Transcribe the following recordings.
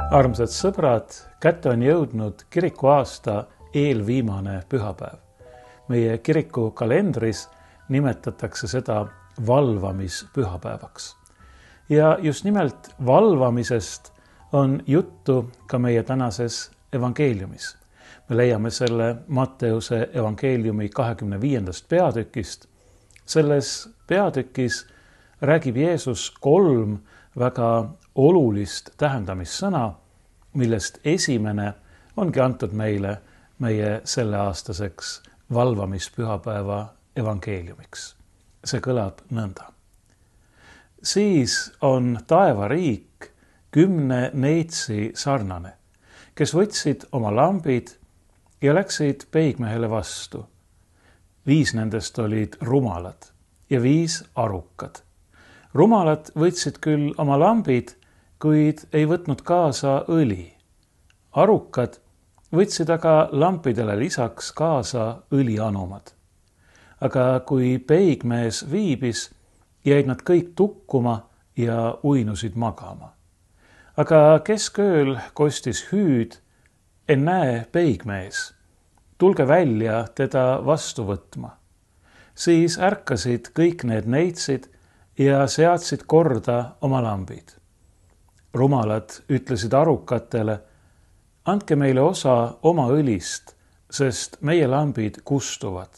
Armsad sõbrad, kätte on jõudnud kirikuaasta eelviimane pühapäev. Meie kiriku kalendris nimetatakse seda valvamispühapäevaks. Ja just nimelt valvamisest on juttu ka meie tänases evangeeliumis. Me leiame selle Matteuse evangeeliumi 25. peatükist. Selles peatükis räägib Jeesus 3 väga olulist tähendamissõna, millest esimene ongi antud meile meie selleaastaseks valvamispühapäeva evangeeliumiks. See kõlab nõnda. Siis on taevariik 10 neitsi sarnane, kes võtsid oma lambid ja läksid peigmehele vastu. 5 nendest olid rumalad ja 5 arukad. Rumalad võtsid küll oma lambid, kuid ei võtnud kaasa õli. Arukad võtsid aga lampidele lisaks kaasa õlianumad. Aga kui peigmees viibis, jäid nad kõik tukkuma ja uinusid magama. Aga keskööl kostis hüüd: ennäe peigmees, tulge välja teda vastu võtma. Siis ärkasid kõik need neitsid ja seadsid korda oma lambid. Rumalad ütlesid arukatele: andke meile osa oma õlist, sest meie lambid kustuvad.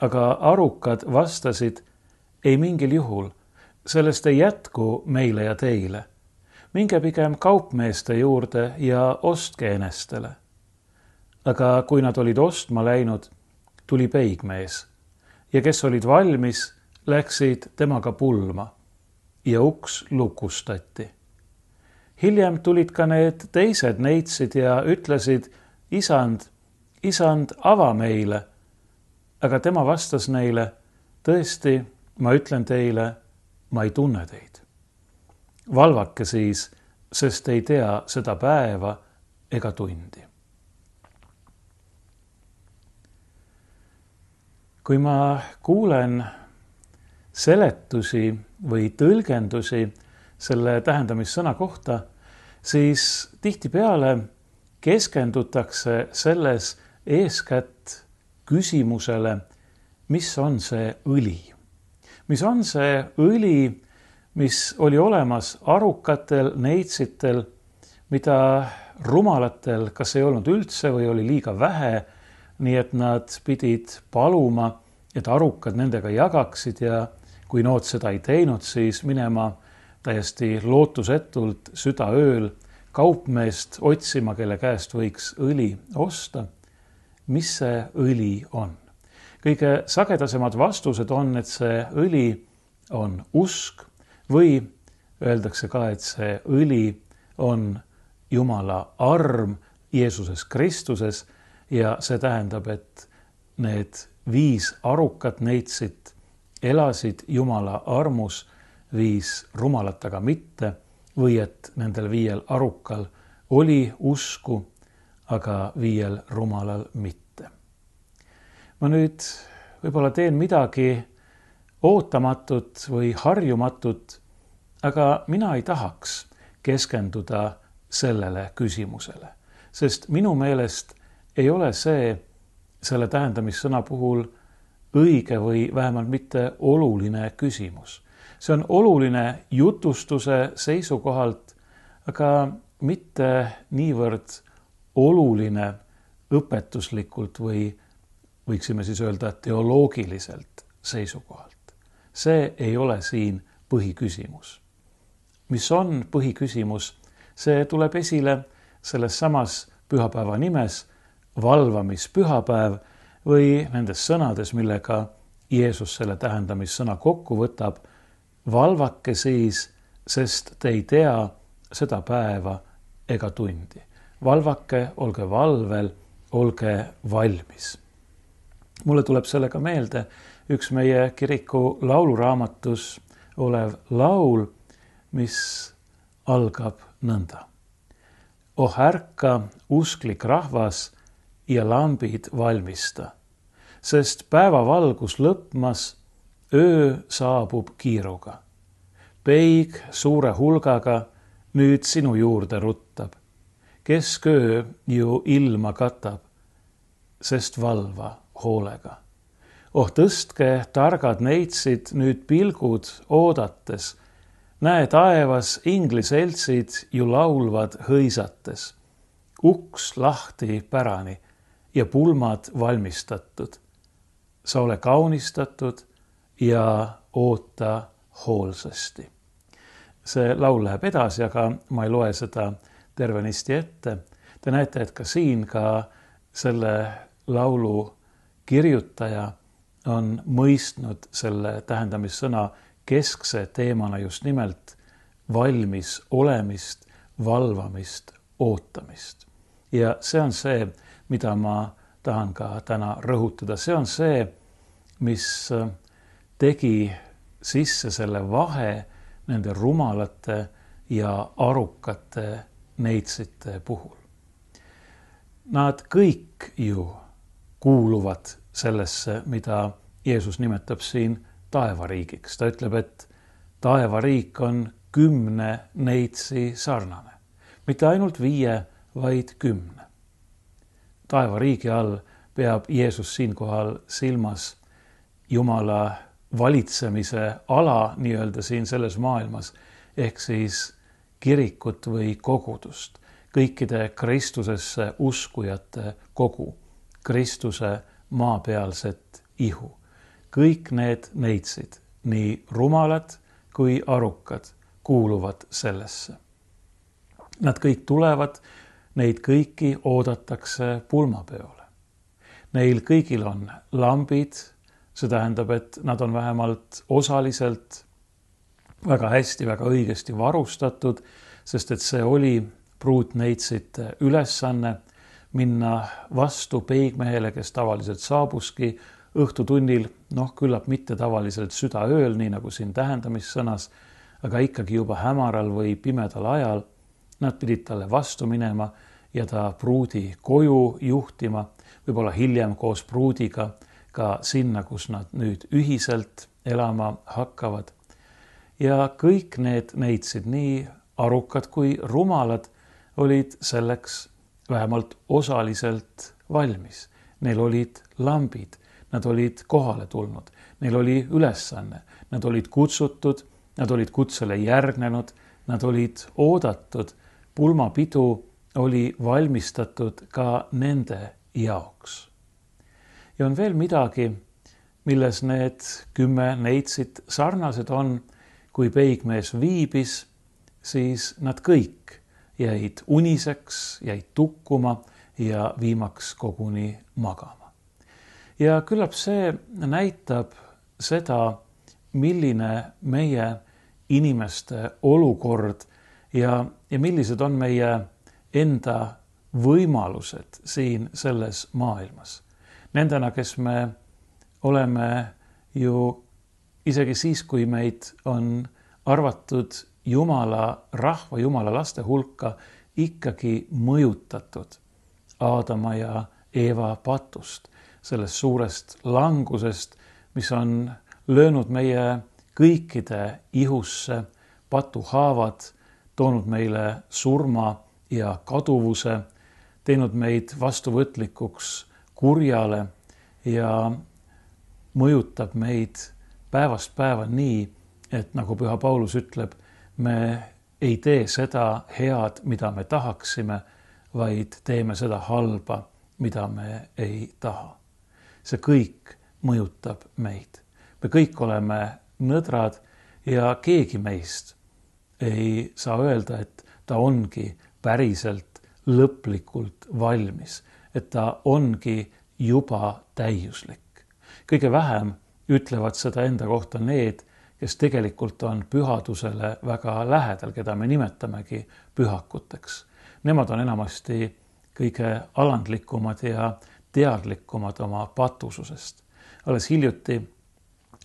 Aga arukad vastasid: ei mingil juhul, sellest ei jätku meile ja teile. Minge pigem kaupmeeste juurde ja ostke enestele. Aga kui nad olid ostma läinud, tuli peigmees ja kes olid valmis, läksid temaga pulma ja uks lukustati. Hiljem tulid ka need teised neitsid ja ütlesid: isand, ava meile. Aga tema vastas neile: tõesti, ma ütlen teile, ma ei tunne teid. Valvake siis, sest ei tea seda päeva ega tundi. Kui ma kuulen seletusi või tõlgendusi selle tähendamissõna kohta, siis tihtipeale keskendutakse selles eeskätt küsimusele, mis on see õli. Mis on see õli, mis oli olemas arukatel, neitsitel, mida rumalatel kas ei olnud üldse või oli liiga vähe, nii et nad pidid paluma, et arukad nendega jagaksid ja kui nood seda ei teinud, siis minema täiesti lootusetult südaööl kaupmeest otsima, kelle käest võiks õli osta. Mis see õli on? Kõige sagedasemad vastused on, et see õli on usk või öeldakse ka, et see õli on Jumala arm Jeesuses Kristuses ja see tähendab, et need 5 arukat neitsit elasid Jumala armus, 5 rumalat aga mitte, või et nendel 5 arukal oli usku, aga 5 rumalal mitte. Ma nüüd võib-olla teen midagi ootamatut või harjumatut, aga mina ei tahaks keskenduda sellele küsimusele, sest minu meelest ei ole see selle tähendamissõna puhul õige või vähemalt mitte oluline küsimus. See on oluline jutustuse seisukohalt, aga mitte niivõrd oluline õpetuslikult või võiksime siis öelda teoloogiliselt seisukohalt. See ei ole siin põhiküsimus. Mis on põhiküsimus? See tuleb esile selles samas pühapäeva nimes, valvamispühapäev või nendes sõnades, millega Jeesus selle tähendamissõna kokku võtab. Valvake siis, sest te ei tea seda päeva ega tundi. Valvake, olge valvel, olge valmis. Mulle tuleb sellega meelde üks meie kiriku lauluraamatus olev laul, mis algab nõnda. Oh ärka, usklik rahvas, ja lambid valmista, sest päevavalgus lõpmas, öö saabub kiiruga. Peig suure hulgaga nüüd sinu juurde ruttab. Kesköö ju ilma katab, sest valva hoolega. Oh, tõstke targad neitsid nüüd pilgud oodates. Näe, taevas ingliseltsid ju laulvad hõisates. Uks lahti pärani ja pulmad valmistatud. Sa ole kaunistatud ja oota hoolsasti. See laul läheb edasi, aga ma ei loe seda tervenisti ette. Te näete, et ka siin ka selle laulu kirjutaja on mõistnud selle tähendamissõna keskse teemana just nimelt valmis olemist, valvamist, ootamist. Ja see on see, mida ma tahan ka täna rõhutada. See on see, mis tegi sisse selle vahe nende rumalate ja arukate neitsite puhul. Nad kõik ju kuuluvad sellesse, mida Jeesus nimetab siin taevariigiks. Ta ütleb, et taevariik on 10 neitsi sarnane. Mitte ainult 5, vaid 10. Taevariigi all peab Jeesus siinkohal silmas Jumala valitsemise ala nii-öelda siin selles maailmas, ehk siis kirikut või kogudust, kõikide Kristusesse uskujate kogu, Kristuse maapealset ihu. Kõik need neitsid, nii rumalad kui arukad, kuuluvad sellesse. Nad kõik tulevad, neid kõiki oodatakse pulmapeole. Neil kõigil on lambid, see tähendab, et nad on vähemalt osaliselt väga hästi, väga õigesti varustatud, sest et see oli pruutneitsite ülesanne minna vastu peigmehele, kes tavaliselt saabuski õhtutunnil, küllap mitte tavaliselt südaööl, nii nagu siin tähendamissõnas, aga ikkagi juba hämaral või pimedal ajal. Nad pidid talle vastu minema ja ta pruudi koju juhtima, võib-olla hiljem koos pruudiga ka sinna, kus nad nüüd ühiselt elama hakkavad. Ja kõik need neitsid, nii arukad kui rumalad, olid selleks vähemalt osaliselt valmis. Neil olid lambid, nad olid kohale tulnud, neil oli ülesanne, nad olid kutsutud, nad olid kutsele järgnenud, nad olid oodatud, pulmapidu oli valmistatud ka nende jaoks. Ja on veel midagi, milles need 10 neitsid sarnased on, kui peigmees viibis, siis nad kõik jäid uniseks, jäid tukkuma ja viimaks koguni magama. Ja küllap see näitab seda, milline meie inimeste olukord ja millised on meie enda võimalused siin selles maailmas. Nendena, kes me oleme ju isegi siis, kui meid on arvatud Jumala rahva, Jumala laste hulka, ikkagi mõjutatud Aadama ja Eeva patust, sellest suurest langusest, mis on löönud meie kõikide ihusse, patuhaavad, toonud meile surma ja kaduvuse, teinud meid vastuvõtlikuks kurjale ja mõjutab meid päevast päeva nii, et nagu Püha Paulus ütleb, me ei tee seda head, mida me tahaksime, vaid teeme seda halba, mida me ei taha. See kõik mõjutab meid. Me kõik oleme nõdrad ja keegi meist ei saa öelda, et ta ongi päriselt lõplikult valmis, et ta ongi juba täiuslik. Kõige vähem ütlevad seda enda kohta need, kes tegelikult on pühadusele väga lähedal, keda me nimetamegi pühakuteks. Nemad on enamasti kõige alandlikumad ja teadlikumad oma patususest. Alles hiljuti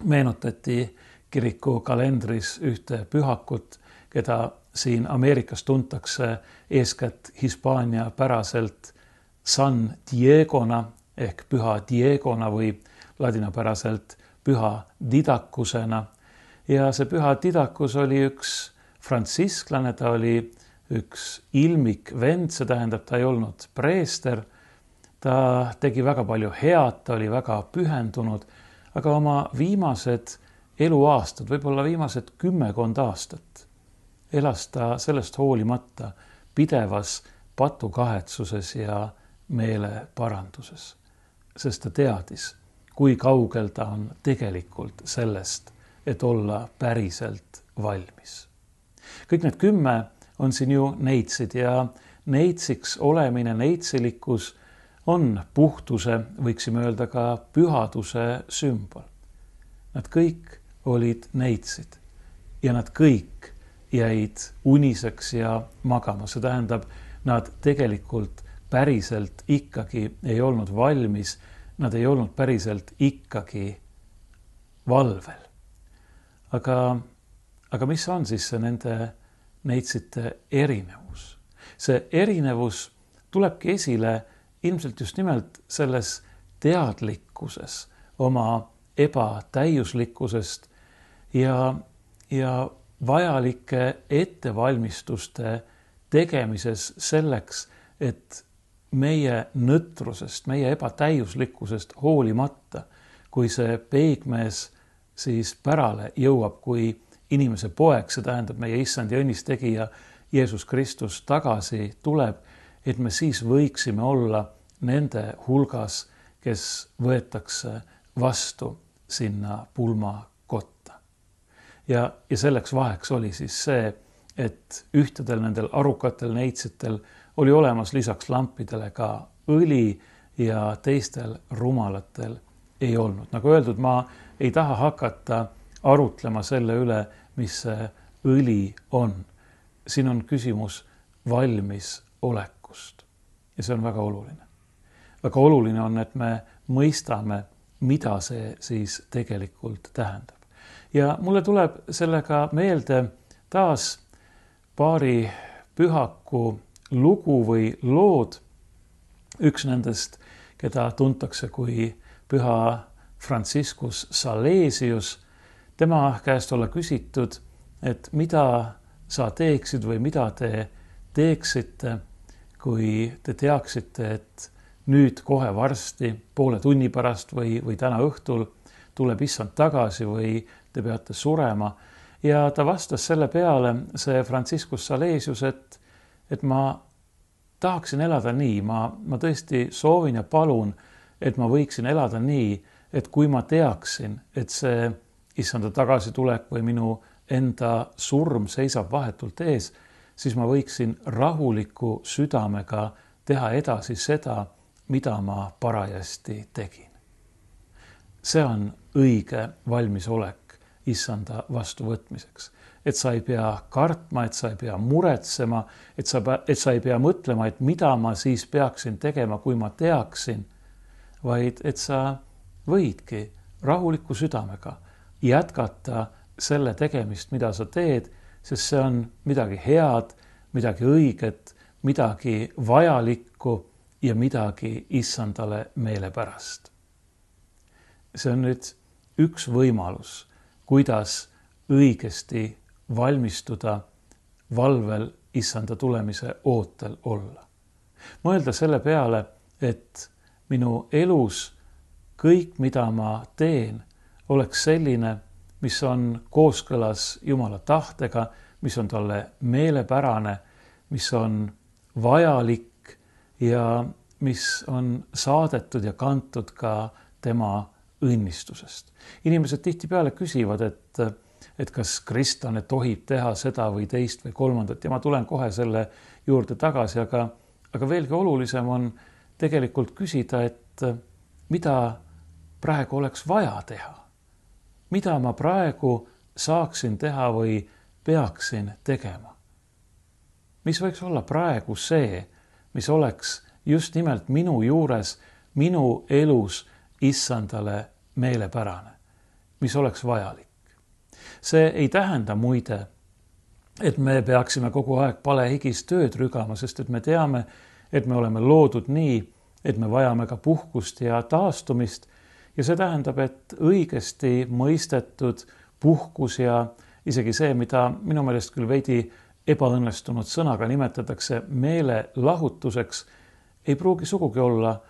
meenutati kiriku kalendris ühte pühakut, keda siin Ameerikas tuntakse eeskätt Hispaania päraselt San Diegona ehk püha Diegona või ladinapäraselt püha Didakusena. Ja see püha Didakus oli üks frantsisklane, ta oli üks ilmik vend, see tähendab, ta ei olnud preester, ta tegi väga palju head, ta oli väga pühendunud, aga oma viimased eluaastad, võib-olla viimased 10 aastat, elas ta sellest hoolimata pidevas patukahetsuses ja meeleparanduses, sest ta teadis, kui kaugel ta on tegelikult sellest, et olla päriselt valmis. Kõik need 10 on siin ju neitsid ja neitsiks olemine, neitsilikkus on puhtuse, võiksime öelda ka pühaduse sümbol. Nad kõik olid neitsid ja nad kõik jäid uniseks ja magama. See tähendab, nad tegelikult päriselt ikkagi ei olnud valmis, nad ei olnud päriselt ikkagi valvel. Aga mis on siis see nende neitsite erinevus? See erinevus tulebki esile ilmselt just nimelt selles teadlikkuses oma ebatäiuslikkusest ja vajalike ettevalmistuste tegemises selleks, et meie nõtrusest, meie ebatäiuslikkusest hoolimata, kui see peigmees siis pärale jõuab, kui inimese poeg, see tähendab meie issand ja õnnistegija Jeesus Kristus tagasi tuleb, et me siis võiksime olla nende hulgas, kes võetakse vastu sinna pulmakotta. Ja selleks vaheks oli siis see, et ühtedel nendel arukatel neitsitel oli olemas lisaks lampidele ka õli ja teistel rumalatel ei olnud. Nagu öeldud, ma ei taha hakata arutlema selle üle, mis see õli on. Siin on küsimus valmisolekust ja see on väga oluline. Väga oluline on, et me mõistame, mida see siis tegelikult tähendab. Ja mulle tuleb sellega meelde taas paari pühaku lugu või lood. Üks nendest, keda tuntakse kui püha Franciscus Salesius, tema käest olla küsitud, et mida sa teeksid või mida te teeksite, kui te teaksite, et nüüd kohe varsti, poole tunni pärast või täna õhtul tuleb issand tagasi või te peate surema. Ja ta vastas selle peale, see Franciscus Salesius, et ma tahaksin elada nii, ma tõesti soovin ja palun, et ma võiksin elada nii, et kui ma teaksin, et see issanda tagasitulek või minu enda surm seisab vahetult ees, siis ma võiksin rahuliku südamega teha edasi seda, mida ma parajasti tegin. See on õige valmisolek issanda vastuvõtmiseks. Et sa ei pea kartma, et sa ei pea muretsema, et sa ei pea mõtlema, et mida ma siis peaksin tegema, kui ma teaksin, vaid et sa võidki rahuliku südamega jätkata selle tegemist, mida sa teed, sest see on midagi head, midagi õiget, midagi vajalikku ja midagi issandale meelepärast. See on nüüd üks võimalus, kuidas õigesti valmistuda valvel issanda tulemise ootel olla. Mõelda selle peale, et minu elus kõik, mida ma teen, oleks selline, mis on kooskõlas Jumala tahtega, mis on talle meelepärane, mis on vajalik ja mis on saadetud ja kantud ka tema õnnistusest. Inimesed tihtipeale küsivad, et kas kristlane tohib teha seda või teist või kolmandat ja ma tulen kohe selle juurde tagasi, aga veelgi olulisem on tegelikult küsida, et mida praegu oleks vaja teha. Mida ma praegu saaksin teha või peaksin tegema? Mis võiks olla praegu see, mis oleks just nimelt minu juures, minu elus issandale meelepärane, mis oleks vajalik? See ei tähenda muide, et me peaksime kogu aeg palehigis tööd rügama, sest et me teame, et me oleme loodud nii, et me vajame ka puhkust ja taastumist. Ja see tähendab, et õigesti mõistetud puhkus ja isegi see, mida minu meelest küll veidi ebaõnnestunud sõnaga nimetatakse meelelahutuseks, ei pruugi sugugi olla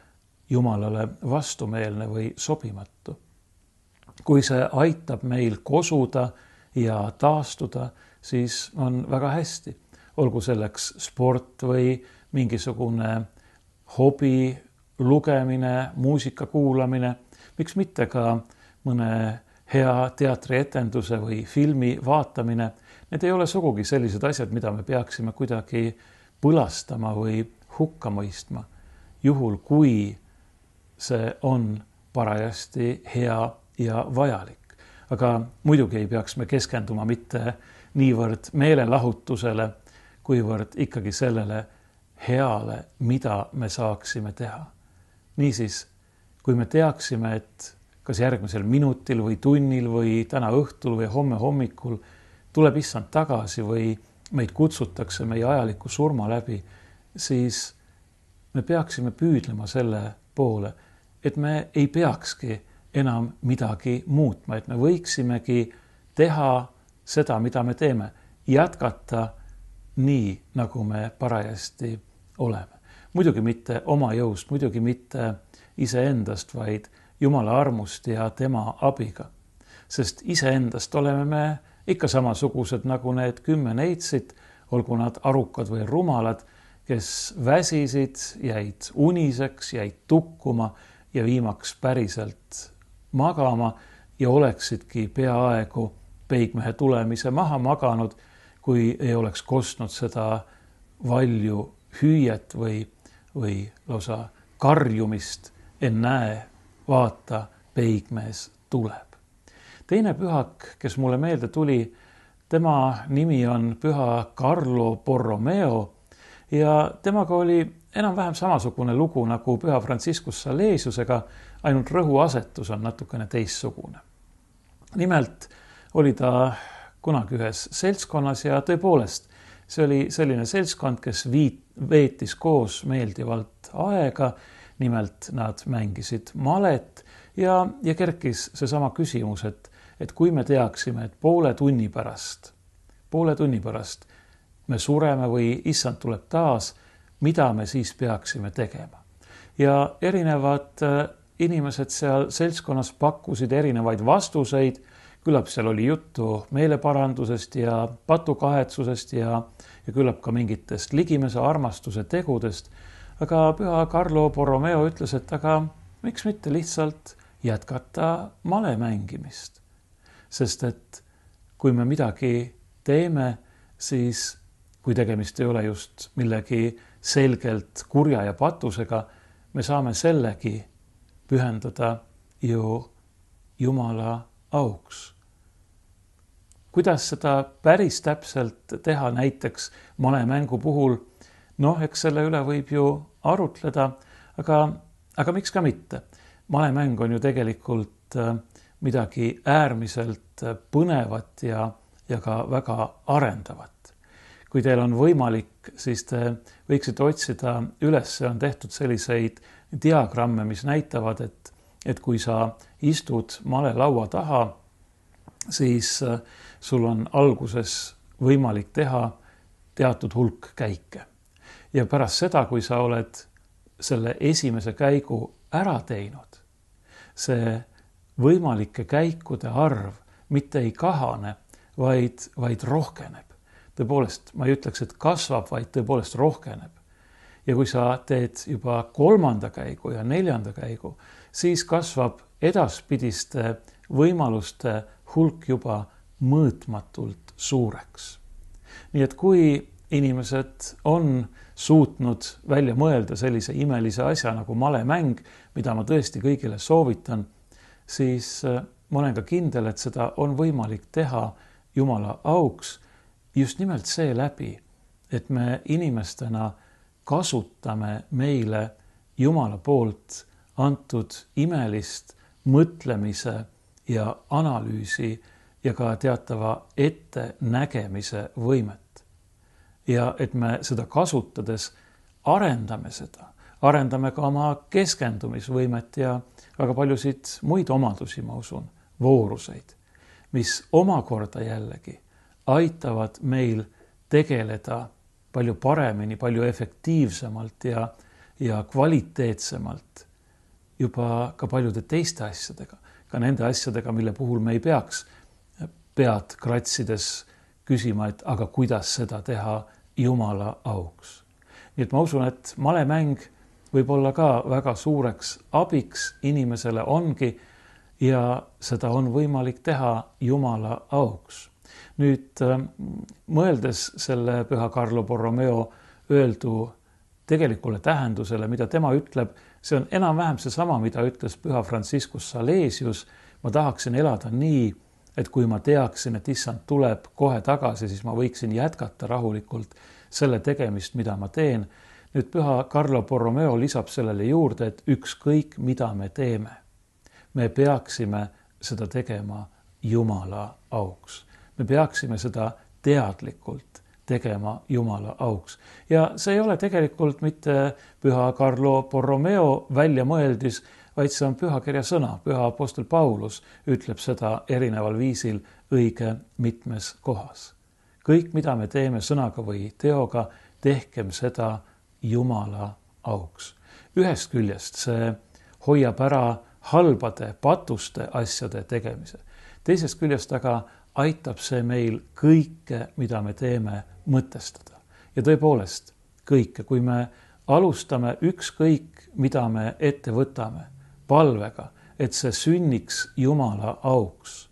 Jumalale vastumeelne või sobimatu. Kui see aitab meil kosuda ja taastuda, siis on väga hästi. Olgu selleks sport või mingisugune hobi, lugemine, muusika kuulamine, miks mitte ka mõne hea teatrietenduse või filmi vaatamine. Need ei ole sugugi sellised asjad, mida me peaksime kuidagi põlastama või hukka mõistma, juhul kui see on parajasti hea ja vajalik. Aga muidugi ei peaks me keskenduma mitte niivõrd meelelahutusele, kuivõrd ikkagi sellele heale, mida me saaksime teha. Niisiis, kui me teaksime, et kas järgmisel minutil või tunnil või täna õhtul või homme hommikul tuleb issand tagasi või meid kutsutakse meie ajaliku surma läbi, siis me peaksime püüdlema selle poole, et me ei peakski enam midagi muutma, et me võiksimegi teha seda, mida me teeme, jätkata nii, nagu me parajasti oleme. Muidugi mitte oma jõust, muidugi mitte iseendast, vaid Jumala armust ja tema abiga. Sest iseendast oleme me ikka samasugused nagu need 10 neitsit, olgu nad arukad või rumalad, kes väsisid, jäid uniseks, jäid tukkuma ja viimaks päriselt magama ja oleksidki peaaegu peigmehe tulemise maha maganud, kui ei oleks kostnud seda valju hüüet või lausa karjumist, ennäe, vaata, peigmees tuleb. Teine pühak, kes mulle meelde tuli, tema nimi on püha Carlo Borromeo ja temaga oli enam-vähem samasugune lugu nagu püha Franciscus Salesiusega, ainult rõhuasetus on natukene teistsugune. Nimelt oli ta kunagi ühes seltskonnas ja tõepoolest, see oli selline seltskond, kes veetis koos meeldivalt aega, nimelt nad mängisid malet ja kerkis seesama küsimus, et kui me teaksime, et poole tunni pärast me sureme või issand tuleb taas, mida me siis peaksime tegema. Ja erinevad inimesed seal seltskonnas pakkusid erinevaid vastuseid, küllap seal oli juttu meeleparandusest ja patukahetsusest ja küllap ka mingitest ligimese armastuse tegudest, aga püha Carlo Borromeo ütles, et aga miks mitte lihtsalt jätkata male mängimist. Sest et kui me midagi teeme, siis kui tegemist ei ole just millegi selgelt kurja ja patusega, me saame sellegi pühendada ju Jumala auks. Kuidas seda päris täpselt teha näiteks malemängu puhul? Eks selle üle võib ju arutleda, aga miks ka mitte? Malemäng on ju tegelikult midagi äärmiselt põnevat ja ka väga arendavat. Kui teil on võimalik, siis te võiksite otsida üles, on tehtud selliseid diagramme, mis näitavad, et kui sa istud malelaua taha, siis sul on alguses võimalik teha teatud hulk käike. Ja pärast seda, kui sa oled selle esimese käigu ära teinud, see võimalike käikude arv mitte ei kahane, vaid rohkeneb. Tõepoolest, ma ei ütleks, et kasvab, vaid tõepoolest rohkeneb. Ja kui sa teed juba 3. käigu ja 4. käigu, siis kasvab edaspidiste võimaluste hulk juba mõõtmatult suureks. Nii et kui inimesed on suutnud välja mõelda sellise imelise asja nagu malemäng, mida ma tõesti kõigile soovitan, siis ma olen ka kindel, et seda on võimalik teha Jumala auks just nimelt seeläbi, et me inimestena kasutame meile Jumala poolt antud imelist mõtlemise ja analüüsi ja ka teatava ettenägemise võimet. Ja et me seda kasutades arendame ka oma keskendumisvõimet ja väga paljusid muid omadusi, ma usun, vooruseid, mis omakorda jällegi aitavad meil tegeleda palju paremini, palju efektiivsemalt ja kvaliteetsemalt juba ka paljude teiste asjadega, ka nende asjadega, mille puhul me ei peaks pead kratsides küsima, et aga kuidas seda teha Jumala auks. Nii et ma usun, et malemäng võib olla ka väga suureks abiks inimesele ongi ja seda on võimalik teha Jumala auks. Nüüd mõeldes selle püha Carlo Borromeo öeldu tegelikule tähendusele, mida tema ütleb, see on enam-vähem seesama, mida ütles püha Franciscus Salesius. Ma tahaksin elada nii, et kui ma teaksin, et issand tuleb kohe tagasi, siis ma võiksin jätkata rahulikult selle tegemist, mida ma teen. Nüüd püha Carlo Borromeo lisab sellele juurde, et ükskõik mida me teeme, me peaksime seda tegema Jumala auks. Me peaksime seda teadlikult tegema Jumala auks. Ja see ei ole tegelikult mitte püha Carlo Borromeo välja mõeldis, vaid see on pühakirja sõna. Püha apostel Paulus ütleb seda erineval viisil õige mitmes kohas. Kõik, mida me teeme sõnaga või teoga, tehkem seda Jumala auks. Ühest küljest see hoiab ära halbade, patuste asjade tegemise. Teisest küljest aga aitab see meil kõike, mida me teeme, mõtestada. Ja tõepoolest kõike, kui me alustame ükskõik, mida me ette võtame, palvega, et see sünniks Jumala auks,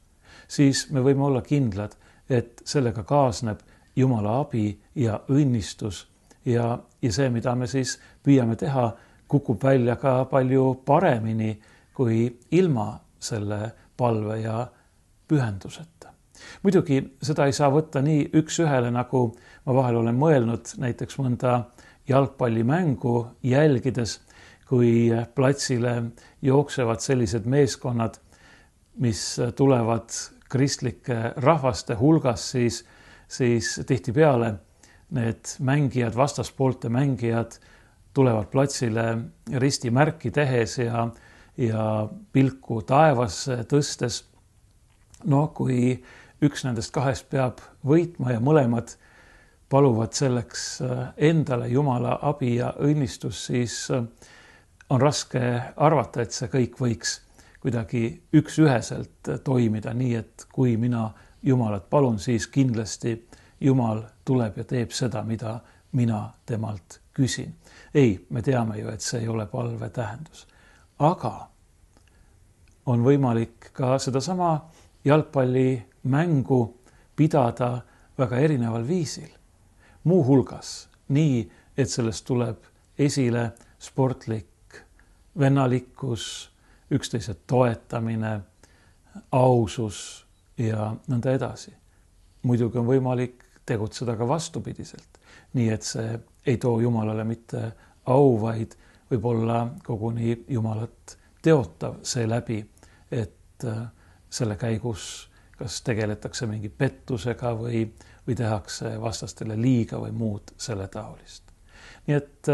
siis me võime olla kindlad, et sellega kaasneb Jumala abi ja õnnistus ja see, mida me siis püüame teha, kukub välja ka palju paremini kui ilma selle palve ja pühenduseta. Muidugi seda ei saa võtta nii üks-ühele, nagu ma vahel olen mõelnud näiteks mõnda jalgpallimängu jälgides, kui platsile jooksevad sellised meeskonnad, mis tulevad kristlike rahvaste hulgas, siis tihtipeale need mängijad, vastaspoolte mängijad tulevad platsile ristimärki tehes ja pilku taevasse tõstes. No kui üks nendest kahest peab võitma ja mõlemad paluvad selleks endale Jumala abi ja õnnistus, siis on raske arvata, et see kõik võiks kuidagi üks-üheselt toimida nii, et kui mina Jumalat palun, siis kindlasti Jumal tuleb ja teeb seda, mida mina temalt küsin. Ei, me teame ju, et see ei ole palve tähendus. Aga on võimalik ka sedasama jalgpallimängu pidada väga erineval viisil. Muu hulgas nii, et sellest tuleb esile sportlik vennalikkus, üksteise toetamine, ausus ja nõnda edasi. Muidugi on võimalik tegutseda ka vastupidiselt, nii et see ei too Jumalale mitte au, vaid võib-olla koguni Jumalat teotav seeläbi, et selle käigus kas tegeletakse mingi pettusega või tehakse vastastele liiga või muud selle taolist. Nii et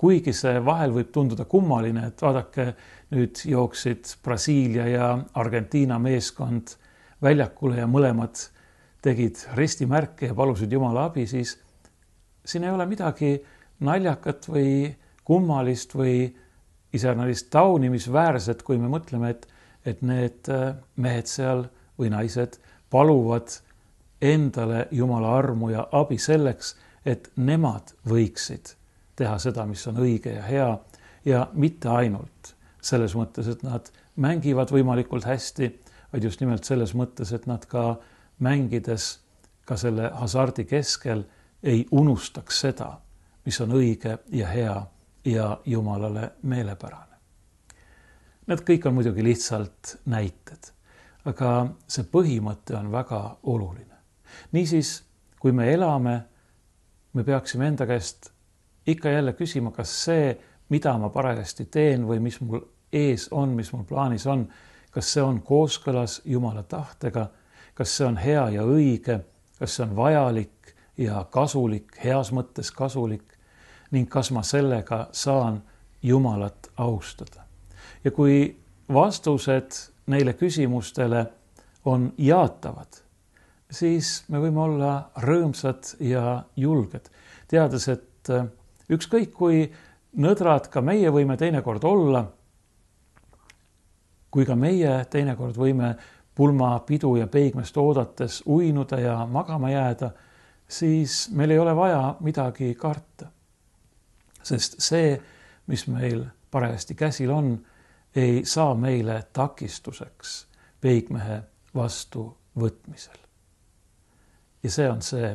kuigi see vahel võib tunduda kummaline, et vaadake, nüüd jooksid Brasiilia ja Argentiina meeskond väljakule ja mõlemad tegid ristimärke ja palusid Jumala abi, siis siin ei ole midagi naljakat või kummalist või iseäranilist taunimisväärset, kui me mõtleme, et need mehed seal või naised paluvad endale Jumala armu ja abi selleks, et nemad võiksid teha seda, mis on õige ja hea ja mitte ainult selles mõttes, et nad mängivad võimalikult hästi, vaid just nimelt selles mõttes, et nad ka mängides ka selle hasardi keskel ei unustaks seda, mis on õige ja hea ja Jumalale meelepärane. Need kõik on muidugi lihtsalt näited, aga see põhimõte on väga oluline. Niisiis, kui me elame, me peaksime enda käest ikka jälle küsima, kas see, mida ma parajasti teen või mis mul ees on, mis mul plaanis on, kas see on kooskõlas Jumala tahtega, kas see on hea ja õige, kas see on vajalik ja kasulik, heas mõttes kasulik ning kas ma sellega saan Jumalat austada. Ja kui vastused neile küsimustele on jaatavad, siis me võime olla rõõmsad ja julged, teades, et ükskõik kui nõdrad ka meie võime teinekord olla, kui ka meie teinekord võime pulmapidu ja peigmest oodates uinuda ja magama jääda, siis meil ei ole vaja midagi karta. Sest see, mis meil parajasti käsil on, ei saa meile takistuseks peigmehe vastu võtmisel. Ja see on see,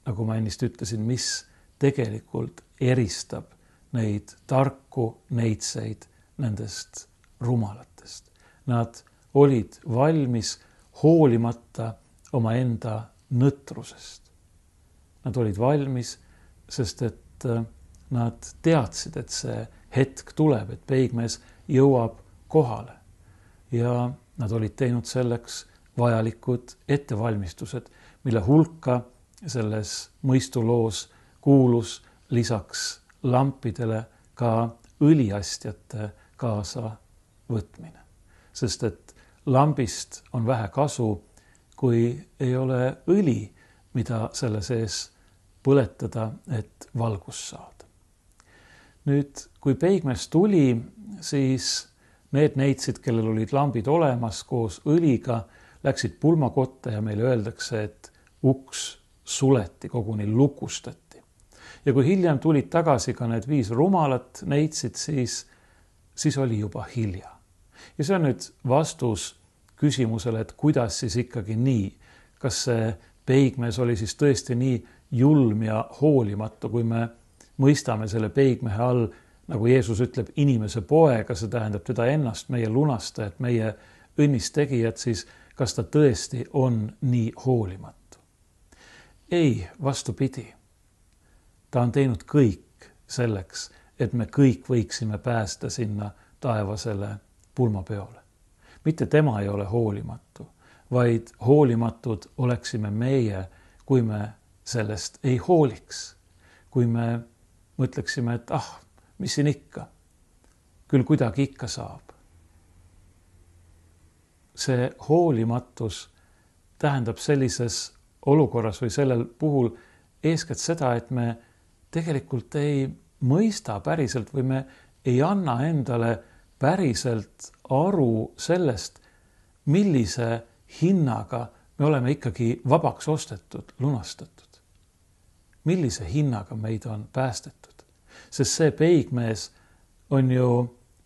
nagu ma ennist ütlesin, mis tegelikult eristab neid tarku neitseid nendest rumalatest. Nad olid valmis hoolimata omaenda nõtrusest. Nad olid valmis, sest et nad teadsid, et see hetk tuleb, et peigmees jõuab kohale. Ja nad olid teinud selleks vajalikud ettevalmistused, mille hulka selles mõistuloos kuulus lisaks lampidele ka õliastjate kaasa võtmine. Sest et lambist on vähe kasu, kui ei ole õli, mida selle sees põletada, et valgus saada. Nüüd, kui peigmees tuli, siis need neitsid, kellel olid lambid olemas koos õliga, läksid pulmakotta ja meile öeldakse, et uks suleti, koguni lukustati. Ja kui hiljem tulid tagasi ka need 5 rumalat neitsid, siis oli juba hilja. Ja see on nüüd vastus küsimusele, et kuidas siis ikkagi nii. Kas see peigmees oli siis tõesti nii julm ja hoolimatu, kui me mõistame selle peigmehe all, nagu Jeesus ütleb, inimese poega, see tähendab teda ennast, meie lunastajat, meie õnnistegijat, siis kas ta tõesti on nii hoolimatu? Ei, vastupidi. Ta on teinud kõik selleks, et me kõik võiksime päästa sinna taevasele pulmapeole. Mitte tema ei ole hoolimatu, vaid hoolimatud oleksime meie, kui me sellest ei hooliks. Kui me mõtleksime, et mis siin ikka, küll kuidagi ikka saab. See hoolimatus tähendab sellises olukorras või sellel puhul eeskätt seda, et me tegelikult ei mõista päriselt või me ei anna endale päriselt aru sellest, millise hinnaga me oleme ikkagi vabaks ostetud, lunastatud. Millise hinnaga meid on päästetud. Sest see peigmees on ju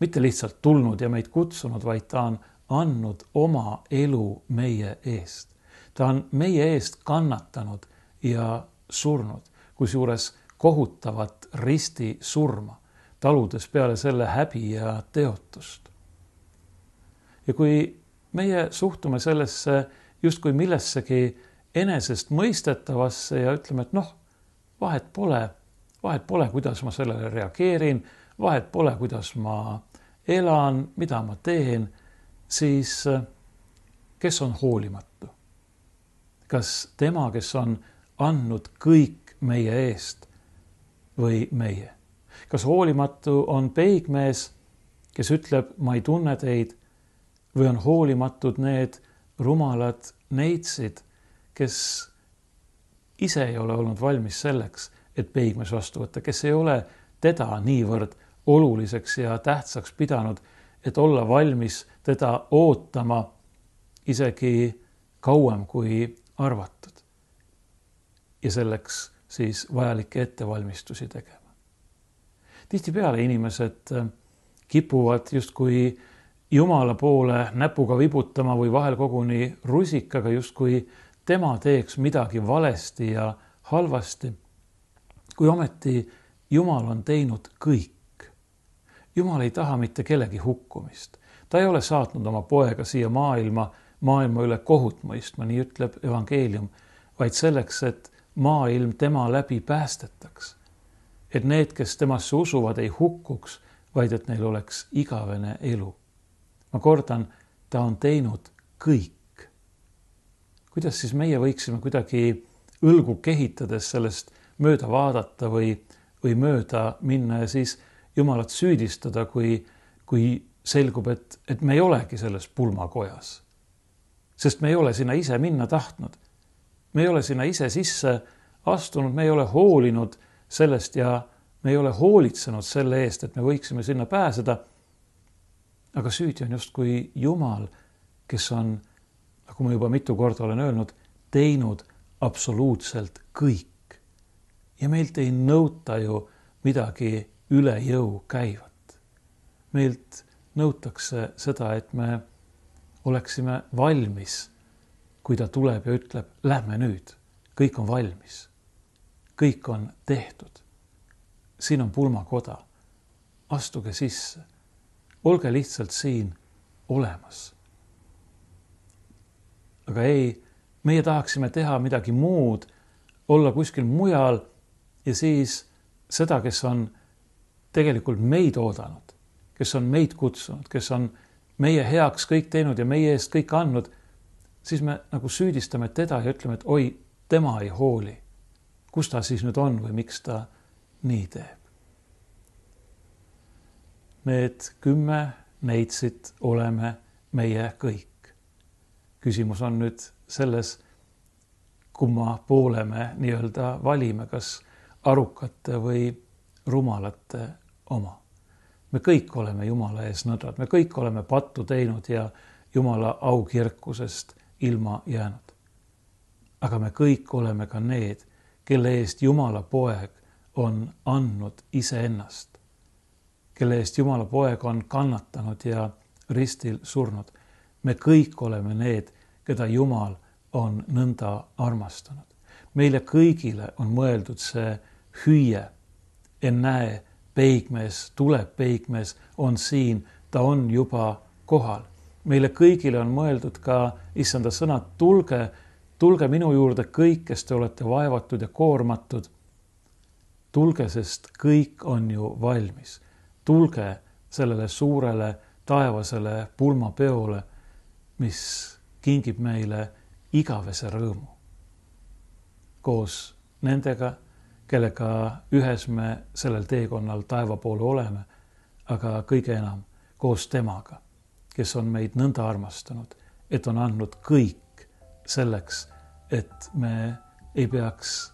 mitte lihtsalt tulnud ja meid kutsunud, vaid ta on andnud oma elu meie eest. Ta on meie eest kannatanud ja surnud, kusjuures kohutavat risti surma, taludes peale selle häbi ja teotust. Ja kui meie suhtume sellesse justkui millessegi enesest mõistetavasse ja ütleme, et vahet pole, kuidas ma sellele reageerin, vahet pole, kuidas ma elan, mida ma teen, siis kes on hoolimatu? Kas tema, kes on andnud kõik meie eest või meie? Kas hoolimatu on peigmees, kes ütleb, ma ei tunne teid, või on hoolimatud need rumalad neitsid, kes ise ei ole olnud valmis selleks, et peigmees vastu võtta, kes ei ole teda niivõrd oluliseks ja tähtsaks pidanud, et olla valmis teda ootama isegi kauem kui arvatud. Ja selleks siis vajalikke ettevalmistusi tegema. Tihtipeale inimesed kipuvad justkui Jumala poole näpuga vibutama või vahel koguni rusikaga, justkui tema teeks midagi valesti ja halvasti. Kui ometi Jumal on teinud kõik. Jumal ei taha mitte kellegi hukkumist. Ta ei ole saatnud oma poega siia maailma üle kohut mõistma, nii ütleb evangeelium, vaid selleks, et maailm tema läbi päästetaks. Et need, kes temasse usuvad, ei hukkuks, vaid et neil oleks igavene elu. Ma kordan, ta on teinud kõik. Kuidas siis meie võiksime kuidagi õlgu kehitades sellest mööda vaadata või mööda minna ja siis Jumalat süüdistada, kui selgub, et me ei olegi selles pulmakojas. Sest me ei ole sinna ise minna tahtnud. me ei ole sinna ise sisse astunud, me ei ole hoolinud sellest ja me ei ole hoolitsenud selle eest, et me võiksime sinna pääseda. Aga süüdi on justkui Jumal, kes on, nagu ma juba mitu korda olen öelnud, teinud absoluutselt kõik. Ja meilt ei nõuta ju midagi üle jõu käivat. Meilt nõutakse seda, et me oleksime valmis, kui ta tuleb ja ütleb, lähme nüüd, kõik on valmis, kõik on tehtud. Siin on pulmakoda, astuge sisse, olge lihtsalt siin olemas. Aga ei, meie tahaksime teha midagi muud, olla kuskil mujal ja siis seda, kes on tegelikult meid oodanud, kes on meid kutsunud, kes on meie heaks kõik teinud ja meie eest kõik andnud, siis me nagu süüdistame teda ja ütleme, et oi, tema ei hooli. Kus ta siis nüüd on või miks ta nii teeb? Need 10 neitsit oleme meie kõik. Küsimus on nüüd selles, kumma poole me nii-öelda valime, kas arukate või rumalate oma. Me kõik oleme Jumala ees nõdrad, me kõik oleme pattu teinud ja Jumala aukirkusest ilma jäänud. Aga me kõik oleme ka need, kelle eest Jumala poeg on andnud iseennast, kelle eest Jumala poeg on kannatanud ja ristil surnud. Me kõik oleme need, keda Jumal on nõnda armastanud. Meile kõigile on mõeldud see hüüe, ennäe, peigmees, tuleb peigmees, on siin, ta on juba kohal. Meile kõigile on mõeldud ka issanda sõnad, tulge minu juurde kõik, kes te olete vaevatud ja koormatud. Tulge, sest kõik on ju valmis. Tulge sellele suurele taevasele pulmapeole, mis kingib meile igavese rõõmu. Koos nendega, kellega ühes me sellel teekonnal taeva poole oleme, aga kõige enam koos temaga, kes on meid nõnda armastanud, et on andnud kõik selleks, et me ei peaks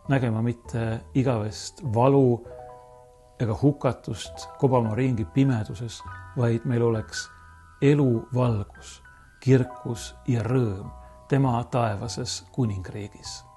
nägema mitte igavest valu ega hukatust, kobama ringi pimeduses, vaid meil oleks elu valgus, kirkus ja rõõm tema taevases kuningriigis.